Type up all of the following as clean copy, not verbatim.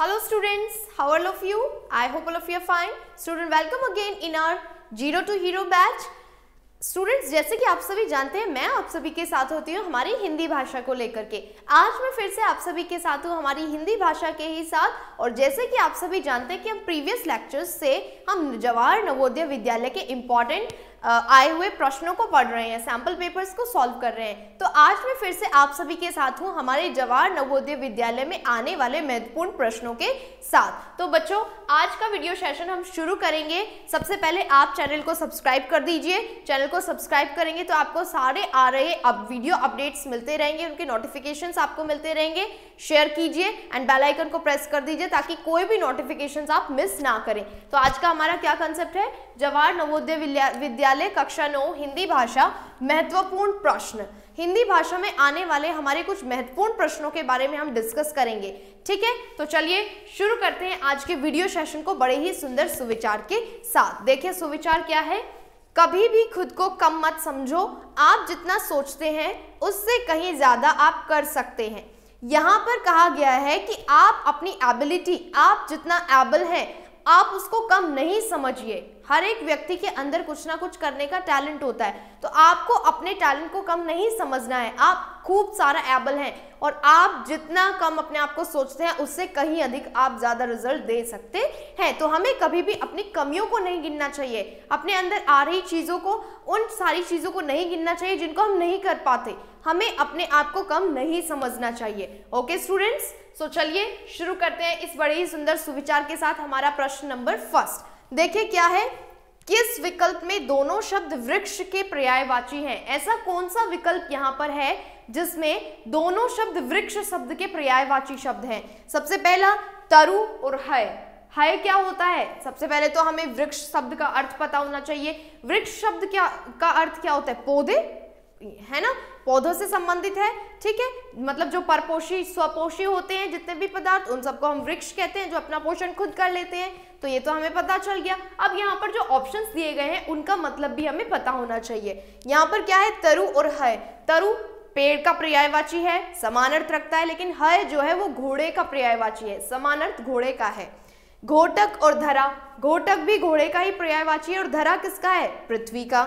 Hello students, how are all of you? I hope all of you are fine. Student, welcome again in our Zero to Hero batch. Students, जैसे कि आप सभी जानते हैं, मैं आप सभी के साथ होती हूँ हमारी हिंदी भाषा को लेकर के। आज मैं फिर से आप सभी के साथ हूँ हमारी हिंदी भाषा के ही साथ। और जैसे कि आप सभी जानते हैं कि हम प्रीवियस लेक्चर्स से हम जवाहर नवोदय विद्यालय के इम्पॉर्टेंट आए हुए प्रश्नों को पढ़ रहे हैं, सैम्पल पेपर्स को सॉल्व कर रहे हैं। तो आज मैं फिर से आप सभी के साथ हूँ हमारे जवाहर नवोदय विद्यालय में आने वाले महत्वपूर्ण प्रश्नों के साथ। तो बच्चों, आज का वीडियो सेशन हम शुरू करेंगे। सबसे पहले आप चैनल को सब्सक्राइब कर दीजिए। चैनल को सब्सक्राइब करेंगे तो आपको सारे आ रहे वीडियो अपडेट्स मिलते रहेंगे, उनके नोटिफिकेशंस आपको मिलते रहेंगे। शेयर कीजिए एंड बेल आइकन को प्रेस कर दीजिए ताकि कोई भी नोटिफिकेशंस आप मिस ना करें। तो आज का हमारा क्या कंसेप्ट है? जवाहर नवोदय विद्यालय कक्षा 9 हिंदी भाषा महत्वपूर्ण प्रश्न। हिंदी भाषा में आने वाले हमारे कुछ महत्वपूर्ण प्रश्नों के बारे में हम डिस्कस करेंगे। ठीक है, तो चलिए शुरू करते हैं आज के वीडियो सेशन को बड़े ही सुंदर सुविचार के साथ। देखिए सुविचार क्या है। कभी भी खुद को कम मत समझो, आप जितना सोचते हैं उससे कहीं ज्यादा आप कर सकते हैं। यहाँ पर कहा गया है कि आप अपनी एबिलिटी, आप जितना एबल हैं, आप उसको कम नहीं समझिए। हर एक व्यक्ति के अंदर कुछ ना कुछ करने का टैलेंट होता है, तो आपको अपने टैलेंट को कम नहीं समझना है। आप खूब सारा एबल हैं और आप जितना कम अपने आप को सोचते हैं उससे कहीं अधिक आप ज्यादा रिजल्ट दे सकते हैं। तो हमें कभी भी अपनी कमियों को नहीं गिनना चाहिए, अपने अंदर आ रही चीजों को, उन सारी चीजों को नहीं गिनना चाहिए जिनको हम नहीं कर पाते। हमें अपने आप को कम नहीं समझना चाहिए। ओके स्टूडेंट्स, तो चलिए शुरू करते हैं इस बड़े ही सुंदर सुविचार के साथ। हमारा प्रश्न नंबर फर्स्ट देखिए क्या है। किस विकल्प में दोनों शब्द वृक्ष के पर्यायवाची हैं? ऐसा कौन सा विकल्प यहाँ पर है जिसमें दोनों शब्द वृक्ष शब्द के पर्यायवाची शब्द हैं? सबसे पहला तरु और हय। हय क्या होता है? सबसे पहले तो हमें वृक्ष शब्द का अर्थ पता होना चाहिए। वृक्ष शब्द का अर्थ क्या होता है? पौधे, है ना, पौधों से संबंधित है। ठीक है, मतलब जो परपोषी स्वपोषी होते हैं जितने भी पदार्थ, उन सबको हम वृक्ष कहते हैं, जो अपना पोषण खुद कर लेते हैं। तो ये तो हमें पता चल गया। अब यहाँ पर जो ऑप्शंस दिए गए हैं उनका मतलब भी हमें पता होना चाहिए। यहाँ पर क्या है? तरु और हय। तरु पेड़ का पर्यायवाची है, समान अर्थ रखता है, लेकिन हय जो है वो घोड़े का पर्यायवाची है, समान अर्थ घोड़े का है। घोटक और धरा, घोटक भी घोड़े का ही पर्यायवाची है और धरा किसका है? पृथ्वी का।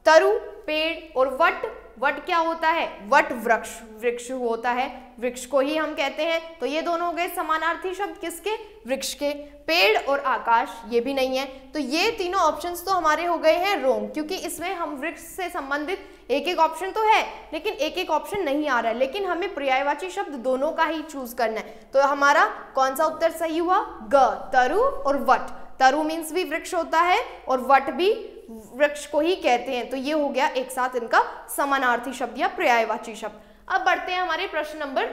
तरु पेड़ और वट, वट क्या होता है? वट वृक्ष, वृक्ष होता है, वृक्ष को ही हम कहते हैं। तो ये दोनों हो गए समानार्थी शब्द किसके? वृक्ष के। पेड़ और आकाश ये भी नहीं है। तो ये तीनों ऑप्शंस तो हमारे हो गए हैं रोंग, क्योंकि इसमें हम वृक्ष से संबंधित एक एक ऑप्शन तो है लेकिन एक एक ऑप्शन नहीं आ रहा है, लेकिन हमें पर्यायवाची शब्द दोनों का ही चूज करना है। तो हमारा कौन सा उत्तर सही हुआ? ग, तरु और वट। तरु मीन्स भी वृक्ष होता है और वट भी वृक्ष को ही कहते हैं। तो ये हो गया एक साथ इनका समानार्थी शब्द या पर्यायवाची शब्द। अब बढ़ते हैं हमारे प्रश्न नंबर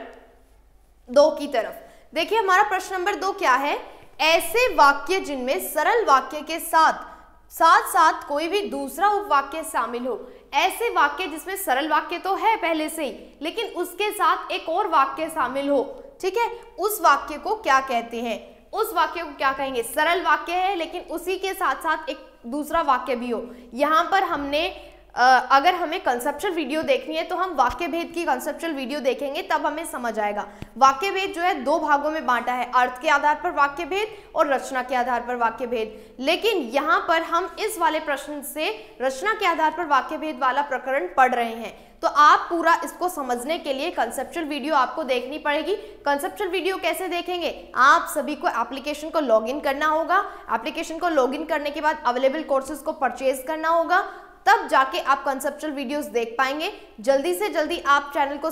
2 की तरफ। देखिए हमारा प्रश्न नंबर 2 क्या है। ऐसे वाक्य जिनमें सरल वाक्य के साथ साथ कोई भी दूसरा उपवाक्य शामिल हो। ऐसे वाक्य जिसमें सरल वाक्य तो है पहले से ही, लेकिन उसके साथ एक और वाक्य शामिल हो। ठीक है, उस वाक्य को क्या कहते हैं? उस वाक्य को क्या कहेंगे? सरल वाक्य है लेकिन उसी के साथ साथ एक दूसरा वाक्य भी हो। यहाँ पर हमने अगर हमें कंसेप्चुअल वीडियो देखनी है तो हम वाक्य भेद की कंसेप्चुअल वीडियो देखेंगे, तब हमें समझ आएगा। वाक्य भेद जो है 2 भागों में बांटा है, अर्थ के आधार पर वाक्य भेद और रचना के आधार पर वाक्य भेद। लेकिन यहाँ पर हम इस वाले प्रश्न से रचना के आधार पर वाक्य भेद वाला प्रकरण पढ़ रहे हैं। तो आप पूरा इसको समझने के लिए कंसेप्चुअल वीडियो आपको देखनी पड़ेगी। कंसेप्चुअल वीडियो कैसे देखेंगे? आप सभी को एप्लीकेशन को लॉगिन करना होगा। एप्लीकेशन को लॉगिन करने के बाद अवेलेबल कोर्सेज को परचेज करना होगा, तब जाके आप कंसेप्चुअल वीडियोस देख पाएंगे। जल्दी से जल्दी आप चैनल को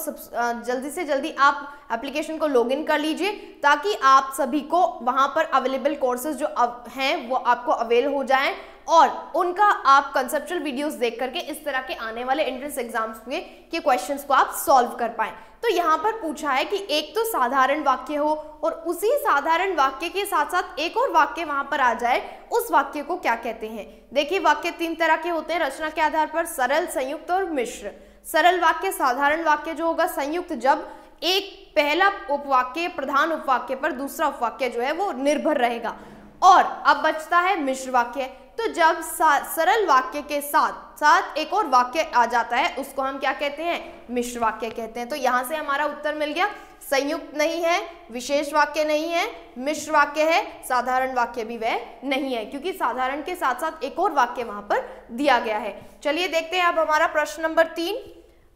जल्दी से जल्दी आप एप्लीकेशन को लॉगिन कर लीजिए ताकि आप सभी को वहां पर अवेलेबल कोर्सेज जो हैं वो आपको अवेल हो जाएं और उनका आप कंसेप्चुअल वीडियोस देख करके इस तरह के आने वाले एंट्रेंस एग्जाम्स के क्वेश्चंस को आप सॉल्व कर पाएं। तो यहाँ पर पूछा है कि एक तो साधारण वाक्य हो और उसी साधारण वाक्य के साथ साथ एक और वाक्य वहां पर आ जाए, उस वाक्य को क्या कहते हैं? देखिए वाक्य 3 तरह के होते हैं रचना के आधार पर, सरल, संयुक्त और मिश्र। सरल वाक्य, साधारण वाक्य जो होगा, संयुक्त जब एक पहला उपवाक्य प्रधान उपवाक्य पर दूसरा उपवाक्य जो है वो निर्भर रहेगा। और अब बचता है मिश्र वाक्य। तो जब सरल वाक्य के साथ साथ एक और वाक्य आ जाता है उसको हम क्या कहते हैं, मिश्र वाक्य कहते हैं। तो यहाँ से हमारा उत्तर मिल गया, संयुक्त नहीं है, विशेष वाक्य नहीं है, मिश्र वाक्य है, साधारण वाक्य भी वह नहीं है, क्योंकि साधारण के साथ साथ एक और वाक्य वहां पर दिया गया है। चलिए देखते हैं अब हमारा प्रश्न नंबर 3,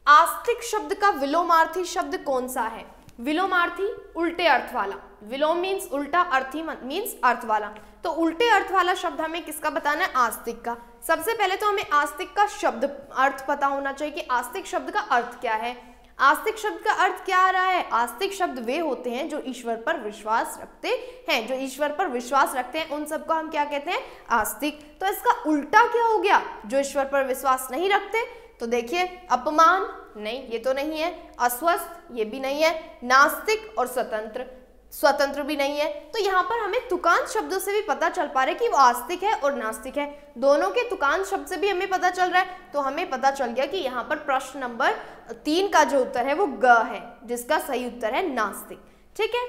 आस्तिक शब्द का विलोमार्थी शब्द कौन सा है। विलोमार्थी उल्टे अर्थ वाला, विलोम मीन्स उल्टा, अर्थी मीन्स अर्थ वाला। तो उल्टे अर्थ वाला शब्द हमें किसका बताना है, आस्तिक का। सबसे पहले तो हमें आस्तिक का शब्द अर्थ पता होना चाहिए कि आस्तिक शब्द का अर्थ क्या है। आस्तिक शब्द का अर्थ क्या आ रहा है, आस्तिक शब्द वे होते हैं जो ईश्वर पर विश्वास रखते हैं, जो ईश्वर पर विश्वास रखते हैं उन सबको हम क्या कहते हैं, आस्तिक। तो इसका उल्टा क्या हो गया, जो ईश्वर पर विश्वास नहीं रखते। तो देखिए, अपमान नहीं, ये तो नहीं है, अस्वस्थ ये भी नहीं है, नास्तिक और स्वतंत्र भी नहीं है। तो यहाँ पर हमें तुकांत शब्दों से भी पता चल पा रहा है कि वो आस्तिक है और नास्तिक है, दोनों के तुकांत शब्द से भी हमें पता चल रहा है। तो हमें पता चल गया कि यहाँ पर प्रश्न नंबर 3 का जो उत्तर है वो ग है, जिसका सही उत्तर है नास्तिक। ठीक है,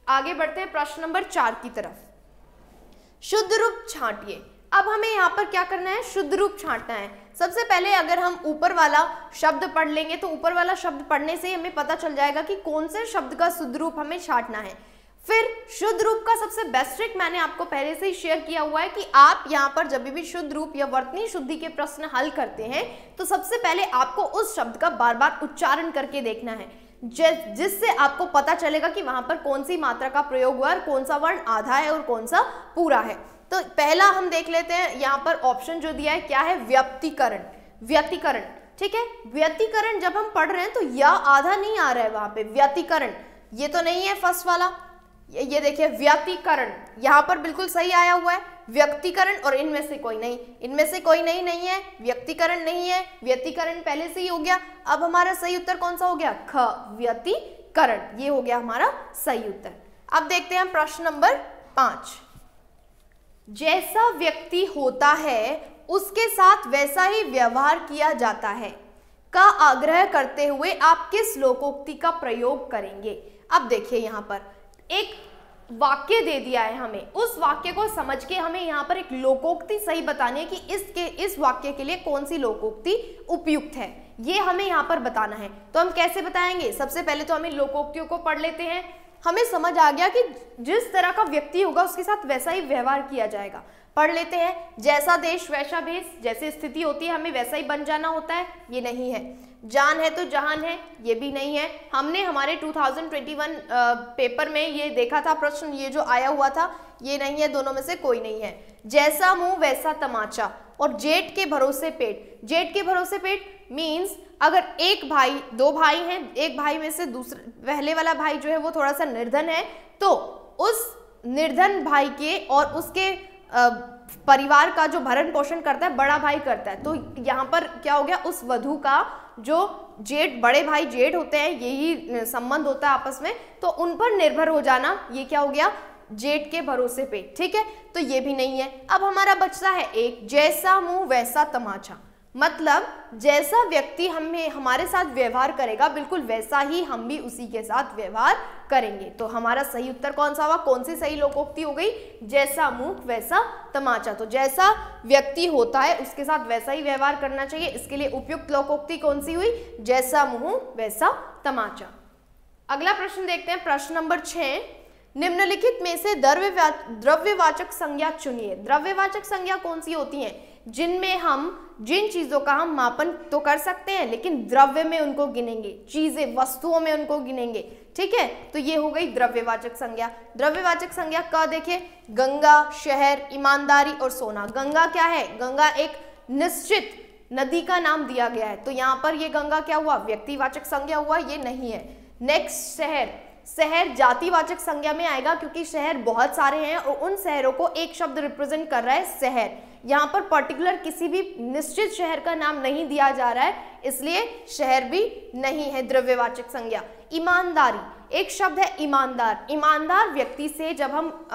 आगे बढ़ते हैं प्रश्न नंबर 4 की तरफ। शुद्ध रूप छांटिए। अब हमें यहाँ पर क्या करना है, शुद्ध रूप छांटना है। सबसे पहले अगर हम ऊपर वाला शब्द पढ़ लेंगे तो ऊपर वाला शब्द पढ़ने से हमें पता चल जाएगा कि कौन से शब्द का शुद्ध रूप हमें छांटना है। फिर शुद्ध रूप का सबसे बेस्ट ट्रिक मैंने आपको पहले से ही शेयर किया हुआ है कि आप यहाँ पर जब भी शुद्ध रूप या वर्तनी शुद्धि के प्रश्न हल करते हैं तो सबसे पहले आपको उस शब्द का बार बार उच्चारण करके देखना है, जिससे आपको पता चलेगा कि वहां पर कौन सी मात्रा का प्रयोग हुआ है, कौन सा वर्ण आधा है और कौन सा पूरा है। तो पहला हम देख लेते हैं, यहाँ पर ऑप्शन जो दिया है क्या है, व्यक्तिकरण। व्यक्तिकरण, ठीक है, व्यक्तिकरण जब हम पढ़ रहे हैं तो या आधा नहीं आ रहा है वहां पे, व्यक्तिकरण ये तो नहीं है फर्स्ट वाला, ये देखिए व्यक्तिकरण यहाँ पर बिल्कुल सही आया हुआ है, व्यक्तिकरण और इनमें से कोई नहीं, इनमें से कोई नहीं है, व्यक्तिकरण नहीं है, व्यक्तिकरण पहले से ही हो गया। अब हमारा सही उत्तर कौन सा हो गया, ख, व्यक्तिकरण, ये हो गया हमारा सही उत्तर। अब देखते हैं प्रश्न नंबर 5। जैसा व्यक्ति होता है उसके साथ वैसा ही व्यवहार किया जाता है का आग्रह करते हुए आप किस लोकोक्ति का प्रयोग करेंगे। अब देखिए यहाँ पर एक वाक्य दे दिया है हमें, उस वाक्य को समझ के हमें यहाँ पर एक लोकोक्ति सही बतानी है कि इस वाक्य के लिए कौन सी लोकोक्ति उपयुक्त है, ये हमें यहाँ पर बताना है। तो हम कैसे बताएंगे, सबसे पहले तो हमें लोकोक्तियों को पढ़ लेते हैं। हमें समझ आ गया कि जिस तरह का व्यक्ति होगा उसके साथ वैसा ही व्यवहार किया जाएगा। पढ़ लेते हैं, जैसा देश वैसा भेष, जैसे स्थिति होती है हमें वैसा ही बन जाना होता है, ये नहीं है। जान है तो जहान है, ये भी नहीं है। हमने हमारे 2021 पेपर में ये देखा था प्रश्न, ये जो आया हुआ था, ये नहीं है, दोनों में से कोई नहीं है। जैसा मुंह वैसा तमाचा और जेठ के भरोसे पेट। जेठ के भरोसे पेट मीन्स अगर एक भाई, दो भाई हैं, एक भाई में से दूसरे पहले वाला भाई जो है वो थोड़ा सा निर्धन है, तो उस निर्धन भाई के और उसके परिवार का जो भरण पोषण करता है बड़ा भाई करता है। तो यहाँ पर क्या हो गया, उस वधू का जो जेठ, बड़े भाई जेठ होते हैं, यही संबंध होता है आपस में, तो उन पर निर्भर हो जाना, ये क्या हो गया, जेठ के भरोसे पे। ठीक है, तो ये भी नहीं है। अब हमारा बचता है एक, जैसा मुंह वैसा तमाचा, मतलब जैसा व्यक्ति हमारे साथ व्यवहार करेगा बिल्कुल वैसा ही हम भी उसी के साथ व्यवहार करेंगे। तो हमारा सही उत्तर कौन सा हुआ, कौन सी सही लोकोक्ति हो गई, जैसा मुंह वैसा तमाचा। तो जैसा व्यक्ति होता है उसके साथ वैसा ही व्यवहार करना चाहिए, इसके लिए उपयुक्त लोकोक्ति कौन सी हुई, जैसा मुंह वैसा तमाचा। अगला प्रश्न देखते हैं, प्रश्न नंबर 6। निम्नलिखित में से द्रव्यवाचक संज्ञा चुनिए। द्रव्यवाचक संज्ञा कौन सी होती हैं, जिनमें हम जिन चीजों का हम मापन तो कर सकते हैं लेकिन द्रव्य में उनको गिनेंगे, चीजें वस्तुओं में उनको गिनेंगे। ठीक है, तो ये हो गई द्रव्यवाचक संज्ञा। द्रव्यवाचक संज्ञा का देखिए, गंगा, शहर, ईमानदारी और सोना। गंगा क्या है, गंगा एक निश्चित नदी का नाम दिया गया है, तो यहाँ पर ये गंगा क्या हुआ, व्यक्तिवाचक संज्ञा हुआ, ये नहीं है। नेक्स्ट शहर, शहर जातिवाचक संज्ञा में आएगा क्योंकि शहर बहुत सारे हैं और उन शहरों को एक शब्द रिप्रेजेंट कर रहा है, शहर। यहाँ पर पर्टिकुलर किसी भी निश्चित शहर का नाम नहीं दिया जा रहा है, इसलिए शहर भी नहीं है द्रव्यवाचक संज्ञा। ईमानदारी, एक शब्द है ईमानदार। ईमानदार व्यक्ति से जब हम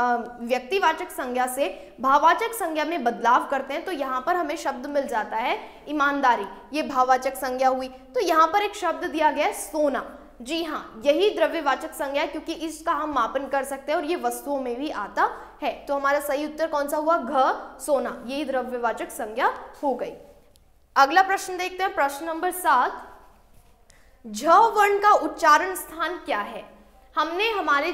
व्यक्तिवाचक संज्ञा से भाववाचक संज्ञा में बदलाव करते हैं तो यहाँ पर हमें शब्द मिल जाता है ईमानदारी, ये भाववाचक संज्ञा हुई। तो यहाँ पर एक शब्द दिया गया है सोना। जी हाँ, यही द्रव्यवाचक संज्ञा है, क्योंकि इसका हम मापन कर सकते हैं और ये वस्तुओं में भी आता है। तो हमारा सही उत्तर कौन सा हुआ? घ, सोना। यही द्रव्यवाचक संज्ञा हो गई। अगला प्रश्न देखते हैं, प्रश्न नंबर 7। झ वर्ण का उच्चारण स्थान क्या है? हमने हमारे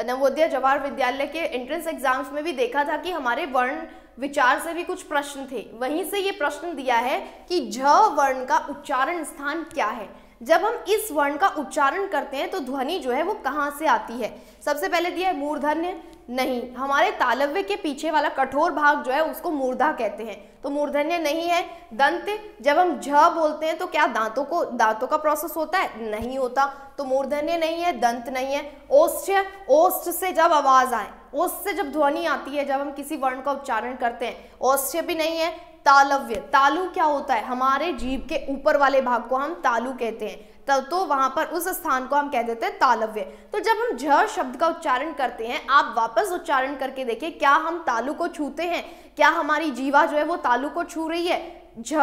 नवोदय जवाहर विद्यालय के एंट्रेंस एग्जाम्स में भी देखा था कि हमारे वर्ण विचार से भी कुछ प्रश्न थे, वहीं से ये प्रश्न दिया है कि झ वर्ण का उच्चारण स्थान क्या है। जब हम इस वर्ण का उच्चारण करते हैं तो ध्वनि जो है वो कहाँ से आती है? सबसे पहले दिया है मूर्धन्य, नहीं, हमारे तालव्य के पीछे वाला कठोर भाग जो है उसको मूर्धा कहते हैं, तो मूर्धन्य नहीं है। दंत, जब हम झ बोलते हैं तो क्या दांतों का प्रोसेस होता है? नहीं होता, तो मूर्धन्य नहीं है, दंत नहीं है। ओष्ठ्य, ओष्ठ से जब आवाज आए, ओष्ठ से जब ध्वनि आती है, जब हम किसी वर्ण का उच्चारण करते हैं, ओष्ठ्य भी नहीं है। तालव्य, तालु क्या होता है? हमारे जीभ के ऊपर वाले भाग को हम तालु कहते हैं, तो वहां पर उस स्थान को हम कह देते हैं तालव्य। तो जब हम झ शब्द का उच्चारण करते हैं, आप वापस उच्चारण करके देखिए, क्या हम तालु को छूते हैं? क्या हमारी जीवा जो है वो तालु को छू रही है? झ,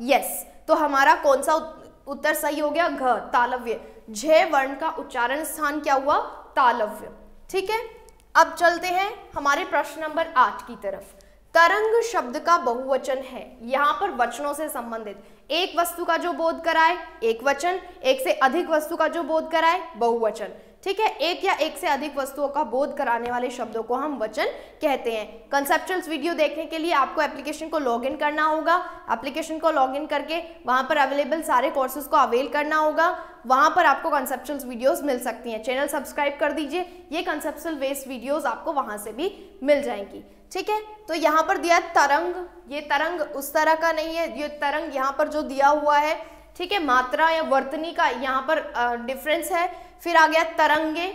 यस। तो हमारा कौन सा उत्तर सही हो गया? घ, तालव्य। झ वर्ण का उच्चारण स्थान क्या हुआ? तालव्य। ठीक है, अब चलते हैं हमारे प्रश्न नंबर 8 की तरफ। तरंग शब्द का बहुवचन है, यहाँ पर वचनों से संबंधित, एक वस्तु का जो बोध कराए एक वचन, एक से अधिक वस्तु का जो बोध कराए बहुवचन। ठीक है, एक या एक से अधिक वस्तुओं का बोध कराने वाले शब्दों को हम वचन कहते हैं। कंसेप्चुअल्स वीडियो देखने के लिए आपको एप्लीकेशन को लॉगिन करना होगा। एप्लीकेशन को लॉगिन करके वहां पर अवेलेबल सारे कोर्सेज को अवेल करना होगा, वहां पर आपको कंसेप्चुअल्स वीडियोस मिल सकती हैं। चैनल सब्सक्राइब कर दीजिए, ये कंसेप्चुअल बेस्ड वीडियोस आपको वहां से भी मिल जाएंगी। ठीक है, तो यहाँ पर दिया तरंग, ये तरंग उस तरह का नहीं है, ये तरंग यहाँ पर जो दिया हुआ है, ठीक है, मात्रा या वर्तनी का यहाँ पर डिफरेंस है। फिर आ गया तरंगे,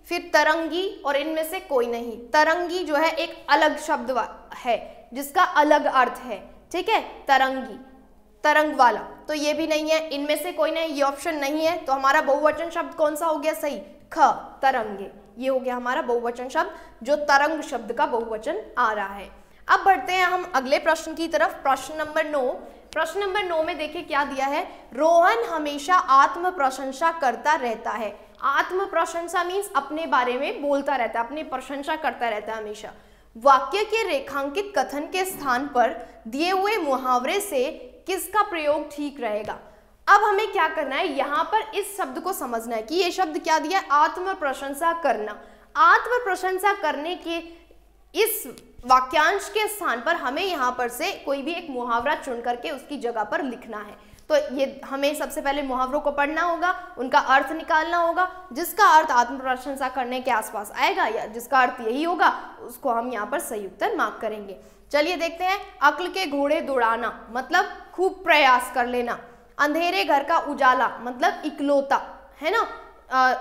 फिर तरंगी, और इनमें से कोई नहीं। तरंगी जो है एक अलग शब्द है जिसका अलग अर्थ है। ठीक है, तरंगी, तरंग वाला, तो ये भी नहीं है, इनमें से कोई नहीं, ये ऑप्शन नहीं है। तो हमारा बहुवचन शब्द कौन सा हो गया सही? ख, तरंगे। ये हो गया हमारा बहुवचन शब्द, जो तरंग शब्द का बहुवचन आ रहा है। अब बढ़ते हैं हम अगले प्रश्न की तरफ, प्रश्न नंबर 9। प्रश्न नंबर 9 में देखिए क्या दिया है। रोहन हमेशा आत्म प्रशंसा करता रहता है। आत्म प्रशंसा मीन्स अपने बारे में बोलता रहता है, अपनी प्रशंसा करता रहता है हमेशा। वाक्य के रेखांकित कथन के स्थान पर दिए हुए मुहावरे से किसका प्रयोग ठीक रहेगा? अब हमें क्या करना है, यहाँ पर इस शब्द को समझना है कि ये शब्द क्या दिया है? आत्म प्रशंसा करना। आत्म प्रशंसा करने के इस वाक्यांश के स्थान पर हमें यहाँ पर से कोई भी एक मुहावरा चुन करके उसकी जगह पर लिखना है। तो ये हमें सबसे पहले मुहावरों को पढ़ना होगा, उनका अर्थ निकालना होगा, जिसका अर्थ आत्म प्रशंसा करने के आसपास आएगा या जिसका अर्थ यही होगा उसको हम यहाँ पर सही उत्तर मार्क करेंगे। चलिए देखते हैं। अक्ल के घोड़े दौड़ाना मतलब खूब प्रयास कर लेना। अंधेरे घर का उजाला मतलब इकलौता, है ना,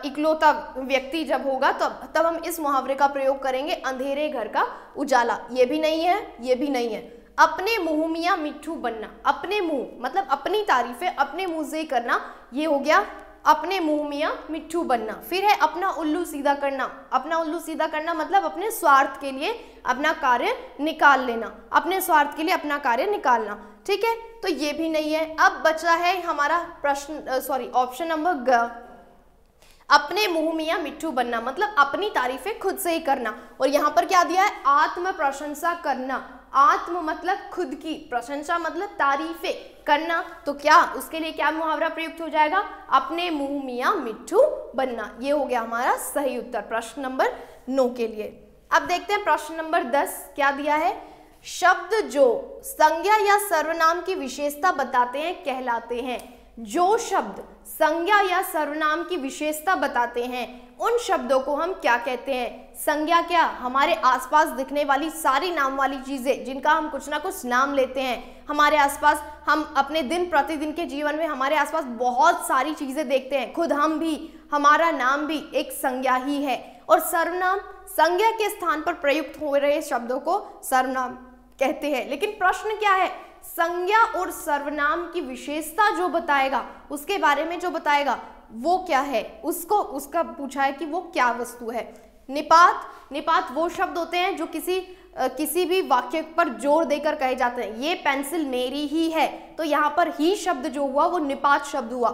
इकलौता व्यक्ति जब होगा तब हम इस मुहावरे का प्रयोग करेंगे, अंधेरे घर का उजाला। ये भी नहीं है, ये भी नहीं है। अपने मुंह मियाँ मिट्ठू बनना, अपने मुंह मतलब अपनी तारीफें अपने मुंह से करना, ये हो गया अपने मुंह मियाँ मिट्ठू बनना। फिर है अपना उल्लू सीधा करना। अपना उल्लू सीधा करना मतलब अपने स्वार्थ के लिए अपना कार्य निकाल लेना, अपने स्वार्थ के लिए अपना कार्य निकालना। ठीक है, तो ये भी नहीं है। अब बचा है हमारा प्रश्न ऑप्शन नंबर ग, अपने मुंह मियाँ मिट्ठू बनना मतलब अपनी तारीफें खुद से ही करना। और यहाँ पर क्या दिया है? आत्म प्रशंसा करना। आत्म मतलब खुद की, प्रशंसा मतलब तारीफें करना, तो क्या उसके लिए क्या मुहावरा प्रयुक्त हो जाएगा? अपने मुंह मियाँ मिट्ठू बनना। ये हो गया हमारा सही उत्तर प्रश्न नंबर 9 के लिए। अब देखते हैं प्रश्न नंबर 10 क्या दिया है। शब्द जो संज्ञा या सर्वनाम की विशेषता बताते हैं कहलाते हैं। जो शब्द संज्ञा या सर्वनाम की विशेषता बताते हैं उन शब्दों को हम क्या कहते हैं? संज्ञा क्या? हमारे आसपास दिखने वाली सारी नाम वाली चीजें जिनका हम कुछ ना कुछ नाम लेते हैं। हमारे आसपास हम अपने दिन प्रतिदिन के जीवन में हमारे आसपास बहुत सारी चीजें देखते हैं, खुद हम भी, हमारा नाम भी एक संज्ञा ही है। और सर्वनाम संज्ञा के स्थान पर प्रयुक्त हो रहे शब्दों को सर्वनाम कहते हैं। लेकिन प्रश्न क्या है? संज्ञा और सर्वनाम की विशेषता जो बताएगा, उसके बारे में जो बताएगा वो क्या है, उसका पूछा है कि वो क्या वस्तु है। निपात, निपात वो शब्द होते हैं जो किसी भी वाक्य पर जोर देकर कहे जाते हैं। ये पेंसिल मेरी ही है, तो यहाँ पर ही शब्द जो हुआ वो निपात शब्द हुआ।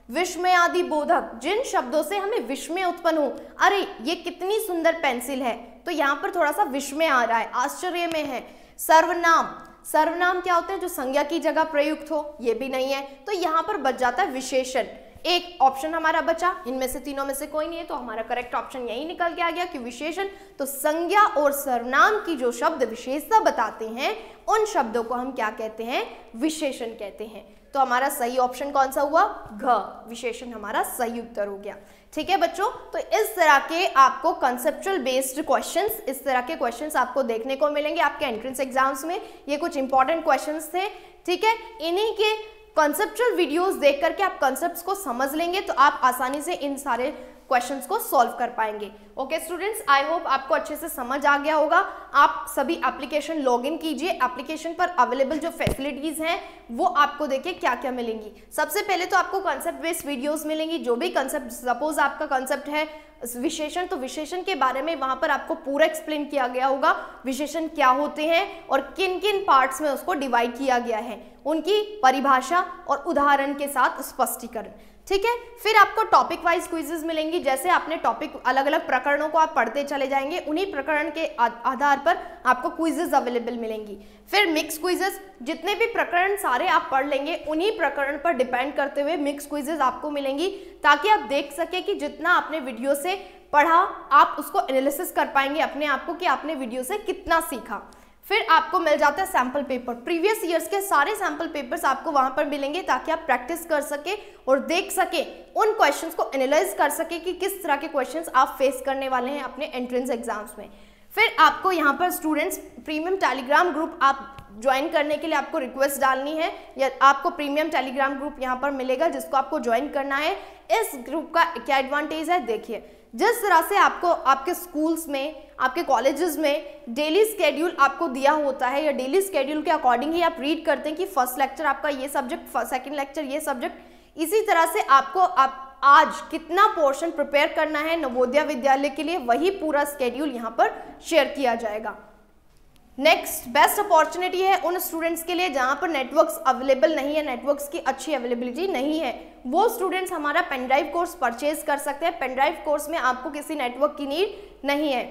विस्मय आदि बोधक, जिन शब्दों से हमें विस्मय उत्पन्न हो, अरे ये कितनी सुंदर पेंसिल है, तो यहाँ पर थोड़ा सा विस्मय आ रहा है, आश्चर्य में है। सर्वनाम, सर्वनाम क्या होते हैं, जो संज्ञा की जगह प्रयुक्त हो, ये भी नहीं है, तो यहाँ पर बच जाता है विशेषण। एक ऑप्शन हमारा बचा, इनमें से तीनों में से कोई नहीं है, तो हमारा करेक्ट ऑप्शन यही निकल के आ गया कि विशेषण। तो संज्ञा और सर्वनाम की जो शब्द विशेषता बताते हैं उन शब्दों को हम क्या कहते हैं, विशेषण कहते हैं। तो हमारा सही ऑप्शन कौन सा हुआ, घ, विशेषण हमारा सही उत्तर हो गया। ठीक है बच्चों, तो इस तरह के आपको कंसेप्चुअल बेस्ड क्वेश्चंस, इस तरह के क्वेश्चंस आपको देखने को मिलेंगे आपके एंट्रेंस एग्जाम्स में। ये कुछ इंपॉर्टेंट क्वेश्चंस थे, ठीक है। इन्हीं के कॉन्सेप्चुअल वीडियोस देख करके आप कॉन्सेप्ट्स को समझ लेंगे तो आप आसानी से इन सारे क्वेश्चंस को सॉल्व कर पाएंगे। ओके स्टूडेंट्स, आई होप आपको अच्छे से समझ आ गया होगा। आप सभी एप्लीकेशन लॉगिन कीजिए, एप्लीकेशन पर अवेलेबल जो फैसिलिटीज हैं वो आपको देखिए क्या क्या मिलेंगी। सबसे पहले तो आपको कॉन्सेप्ट बेस्ड वीडियोस मिलेंगी, जो भी कॉन्सेप्ट, सपोज आपका कॉन्सेप्ट है विशेषण, तो विशेषण के बारे में वहां पर आपको पूरा एक्सप्लेन किया गया होगा, विशेषण क्या होते हैं और किन किन पार्ट्स में उसको डिवाइड किया गया है, उनकी परिभाषा और उदाहरण के साथ स्पष्टीकरण। ठीक है, फिर आपको टॉपिक वाइज क्विजेस मिलेंगी, जैसे आपने टॉपिक अलग अलग प्रकरणों को आप पढ़ते चले जाएंगे, उन्हीं प्रकरण के आधार पर आपको क्विजेस अवेलेबल मिलेंगी। फिर मिक्स क्विजेस, जितने भी प्रकरण सारे आप पढ़ लेंगे उन्हीं प्रकरण पर डिपेंड करते हुए मिक्स क्विजेस आपको मिलेंगी, ताकि आप देख सके कि जितना आपने वीडियो से पढ़ा आप उसको एनालिसिस कर पाएंगे अपने आप को कि आपने वीडियो से कितना सीखा। फिर आपको मिल जाता है सैंपल पेपर, प्रीवियस ईयर्स के सारे सैंपल पेपर्स आपको वहां पर मिलेंगे, ताकि आप प्रैक्टिस कर सके और देख सके, उन क्वेश्चंस को एनालाइज कर सके कि किस तरह के क्वेश्चंस आप फेस करने वाले हैं अपने एंट्रेंस एग्जाम्स में। फिर आपको यहाँ पर स्टूडेंट्स प्रीमियम टेलीग्राम ग्रुप आप ज्वाइन करने के लिए आपको रिक्वेस्ट डालनी है, या आपको प्रीमियम टेलीग्राम ग्रुप यहाँ पर मिलेगा जिसको आपको ज्वाइन करना है। इस ग्रुप का क्या एडवांटेज है, देखिए जिस तरह से आपको आपके स्कूल्स में, आपके कॉलेजेस में डेली स्केड्यूल आपको दिया होता है, या डेली स्केड्यूल के अकॉर्डिंग ही आप रीड करते हैं कि फर्स्ट लेक्चर आपका ये सब्जेक्ट, सेकंड लेक्चर ये सब्जेक्ट, इसी तरह से आपको आज कितना पोर्शन प्रिपेयर करना है नवोदय विद्यालय के लिए, वही पूरा स्केड्यूल यहाँ पर शेयर किया जाएगा। नेक्स्ट बेस्ट अपॉर्चुनिटी है उन स्टूडेंट्स के लिए जहां पर नेटवर्क्स अवेलेबल नहीं है, नेटवर्क्स की अच्छी अवेलेबिलिटी नहीं है, वो स्टूडेंट्स हमारा पेन ड्राइव कोर्स परचेज कर सकते हैं। पेन ड्राइव कोर्स में आपको किसी नेटवर्क की नीड नहीं है,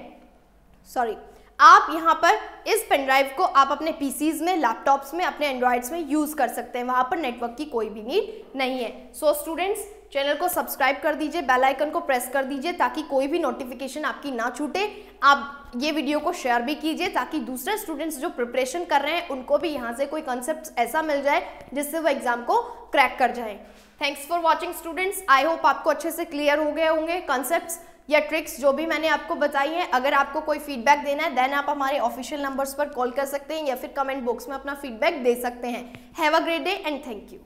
सॉरी, आप यहाँ पर इस पेन ड्राइव को आप अपने पीसीज में, लैपटॉप्स में, अपने एंड्रॉइड्स में यूज कर सकते हैं, वहां पर नेटवर्क की कोई भी नीड नहीं है। सो स्टूडेंट्स, चैनल को सब्सक्राइब कर दीजिए, बेल आइकन को प्रेस कर दीजिए ताकि कोई भी नोटिफिकेशन आपकी ना छूटे। आप ये वीडियो को शेयर भी कीजिए ताकि दूसरे स्टूडेंट्स जो प्रिपरेशन कर रहे हैं उनको भी यहाँ से कोई कंसेप्ट ऐसा मिल जाए जिससे वो एग्जाम को क्रैक कर जाए। Thanks for watching students, I hope आपको अच्छे से क्लियर हो गए होंगे कंसेप्ट्स या ट्रिक्स जो भी मैंने आपको बताई हैं। अगर आपको कोई फीडबैक देना है देन आप हमारे ऑफिशियल नंबर्स पर कॉल कर सकते हैं या फिर कमेंट बॉक्स में अपना फीडबैक दे सकते हैं। Have a great day and thank you.